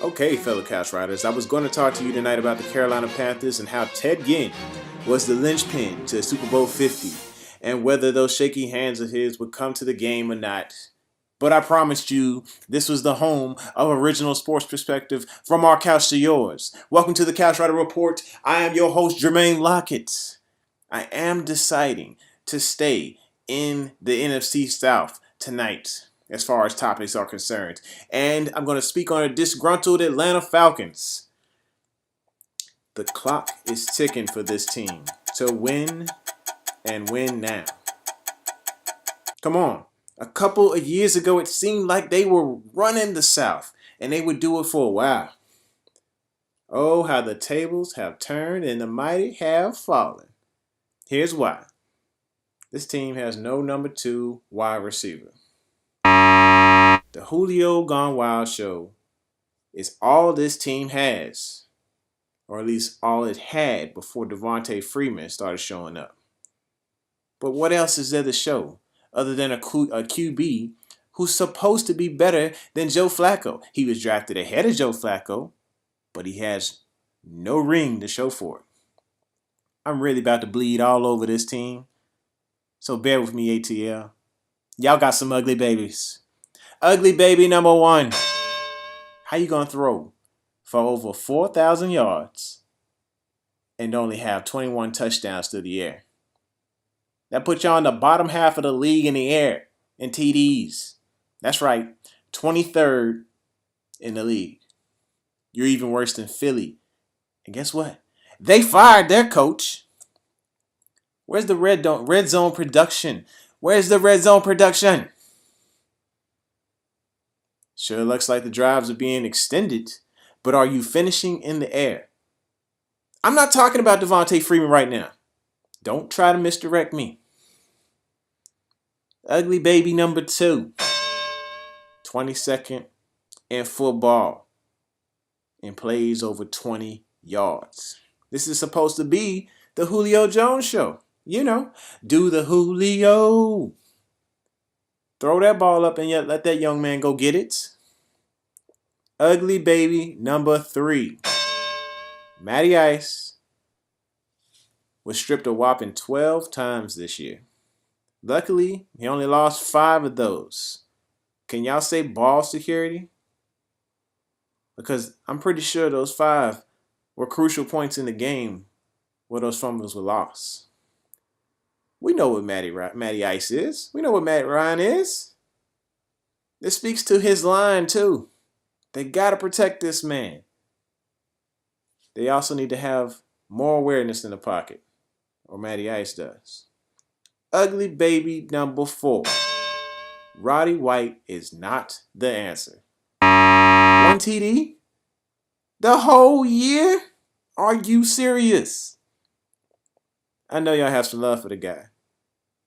Okay, fellow Couch Riders, I was going to talk to you tonight about the Carolina Panthers and how Ted Ginn was the linchpin to Super Bowl 50 and whether those shaky hands of his would come to the game or not. But I promised you this was the home of original sports perspective from our couch to yours. Welcome to the Couch Rider Report. I am your host, Jermaine Lockett. I am deciding to stay in the NFC South tonight as far as topics are concerned. And I'm going to speak on a disgruntled Atlanta Falcons. The clock is ticking for this team to win and win now. Come on. A couple of years ago, it seemed like they were running the South, and they would do it for a while. Oh, how the tables have turned and the mighty have fallen. Here's why. This team has no number 2 wide receiver. The Julio Gone Wild show is all this team has, or at least all it had before Devontae Freeman started showing up. But what else is there to show other than a QB who's supposed to be better than Joe Flacco? He was drafted ahead of Joe Flacco, but he has no ring to show for it. I'm really about to bleed all over this team, so bear with me, ATL. Y'all got some ugly babies. Ugly baby number 1. How you gonna throw for over 4,000 yards and only have 21 touchdowns through the air? That puts you on the bottom half of the league in the air in TDs. That's right, 23rd in the league. You're even worse than Philly. And guess what? They fired their coach. Where's the red zone production? Where's the red zone production? Sure looks like the drives are being extended, but are you finishing in the air? I'm not talking about Devontae Freeman right now. Don't try to misdirect me. Ugly baby number 2. 22nd in football and plays over 20 yards. This is supposed to be the Julio Jones show. You know, do the Julio. Throw that ball up and yet let that young man go get it. Ugly baby number 3. Matty Ice was stripped a whopping 12 times this year. Luckily, he only lost 5 of those. Can y'all say ball security? Because I'm pretty sure those 5 were crucial points in the game where those fumbles were lost. We know what Matty Ice is. We know what Matt Ryan is. This speaks to his line, too. They got to protect this man. They also need to have more awareness in the pocket, or Matty Ice does. Ugly baby number 4. Roddy White is not the answer. 1 TD? The whole year? Are you serious? I know y'all have some love for the guy,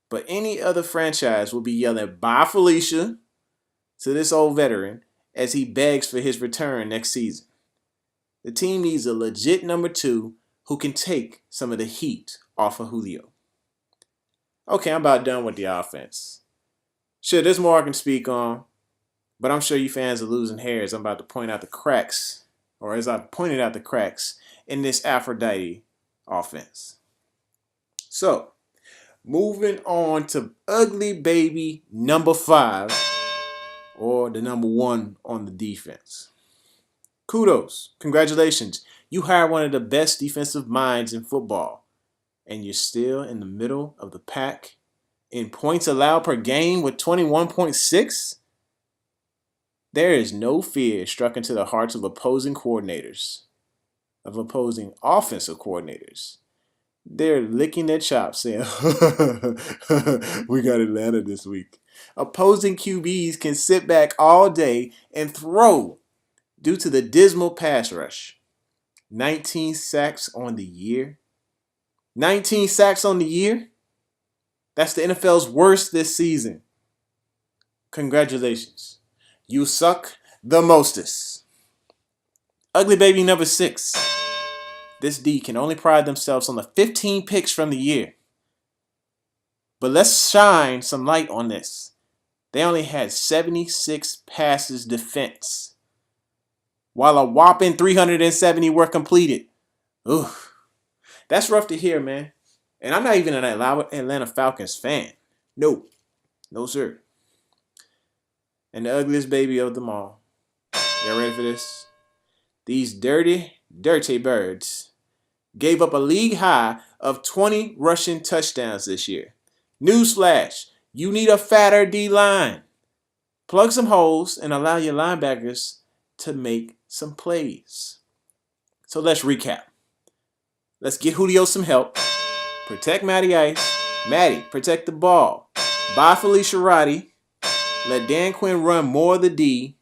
but any other franchise will be yelling, "Bye, Felicia," to this old veteran as he begs for his return next season. The team needs a legit number 2 who can take some of the heat off of Julio. Okay, I'm about done with the offense. Sure, there's more I can speak on, but I'm sure you fans are losing hair as I'm about to point out the cracks, or as I've pointed out the cracks in this Aphrodite offense. So, moving on to ugly baby number 5, or the number 1 on the defense. Kudos. Congratulations. You hired one of the best defensive minds in football, and you're still in the middle of the pack in points allowed per game with 21.6? There is no fear struck into the hearts of opposing coordinators, of opposing offensive coordinators. They're licking their chops saying, "We got Atlanta this week." Opposing QBs can sit back all day and throw due to the dismal pass rush. 19 sacks on the year. 19 sacks on the year? That's the NFL's worst this season. Congratulations. You suck the mostest. Ugly baby number 6. This D can only pride themselves on the 15 picks from the year. But let's shine some light on this. They only had 76 passes defense. while a whopping 370 were completed. Ooh, that's rough to hear, man. And I'm not even an Atlanta Falcons fan. No, sir. And the ugliest baby of them all. Y'all ready for this? These dirty birds gave up a league high of 20 rushing touchdowns this year. Newsflash, you need a fatter D-line. Plug some holes and allow your linebackers to make some plays. So let's recap. Let's get Julio some help. Protect Matty Ice. Matty, protect the ball. Buy Felicia Roddy. Let Dan Quinn run more of the D.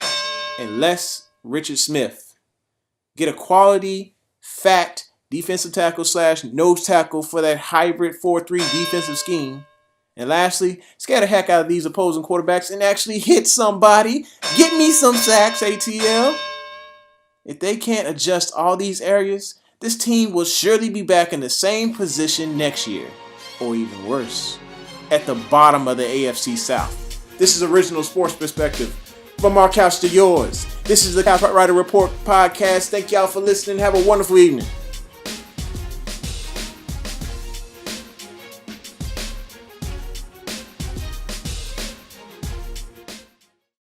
And less Richard Smith. Get a quality, fat defensive tackle / nose tackle for that hybrid 4-3 defensive scheme. And lastly, scare the heck out of these opposing quarterbacks and actually hit somebody. Get me some sacks, ATL. If they can't adjust all these areas, this team will surely be back in the same position next year, or even worse, at the bottom of the AFC South. This is Original Sports Perspective. From our couch to yours. This is the Couch Rider Report podcast. Thank y'all for listening. Have a wonderful evening.